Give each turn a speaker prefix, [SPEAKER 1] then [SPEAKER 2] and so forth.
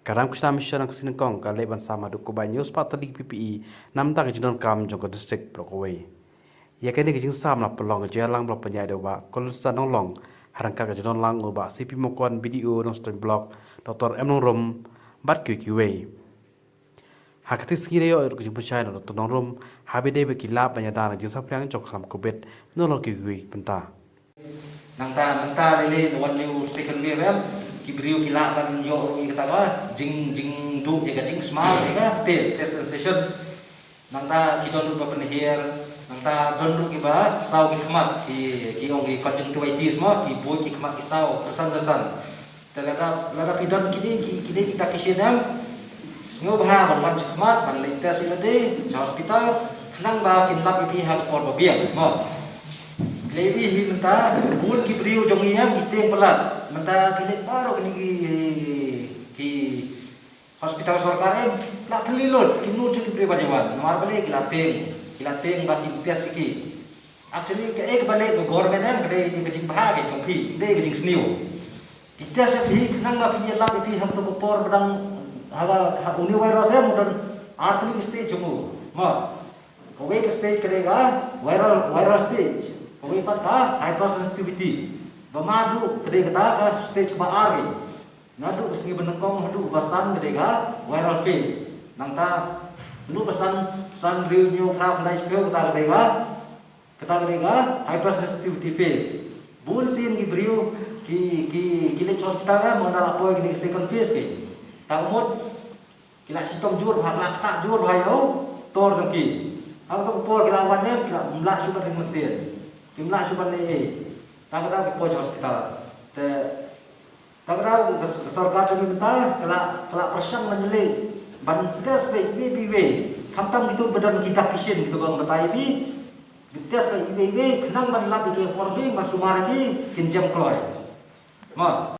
[SPEAKER 1] Karam kusna mission ang kasining kong kalay bansa maduk kubay news patalik PPE namda ke jinon kam jong ko district Brokaway. Ya kini ke jing sam la pelong jelang blok penyai dewa kol sa nong long harangka ke jinon lang uba CP mokon video nong stream blog Dr. M nong rom bat QQA. Hakati skire yo ke jing puchai no Dr. nong rom habide be kilap banyadana jing sa priang jok kam kubet no lo QQA penta.
[SPEAKER 2] Nangta lele wan new second wave kibriu kila kan yo kata ba jing du jaga jing small jaga test sensation nangta kidon ru penihir nangta don ru kiba sau khmat ki ong ki conjunctivitis mo ki boy ki khmat ki sau persan laga pidon kini kita kisinam sngo bha ban khmat ban leita silade hospital nang ba kinlap pi hal por babiang mo lewi hi menta bul ki briu jongiam iteng pelat menta kilik paro ki hospital sarkar la telilut kinu ki briu banyawan nomor balik kilateng ba ki tes ki actually ke ek balik go government em kade ni kejing bah ke tongpi de kejing sniu itas bi nang ba pi la pi ham to ko por badang haga uni virus em dan artli stage jumu ma ko ke stage kadega viral stage Kami pada hypersensitivity. Bamadu kedai kata stage baari. Ngadu kesengi benengkong hadu basan kedai viral phase. Nangta lu pesan renew craft life skill kata kedai hypersensitivity phase. Bulsin gibriu ki le hospital ka mengenal apa gini second phase ke. Tamut kila sitom jur hak lak tak jur bayo tor sangki. Aku por kila wannya kila mlak cuba di Mesir. Jumlah cuman ni, tak ada di pojok hospital. Tak ada sarkar cuma minta kalau persang menjeling, bantes BBB, kamtam gitu badan kita pisin gitu bang betai bi, bantes BBB, kenang ban lab di forbi masuk margi kinjam keluar. Ma.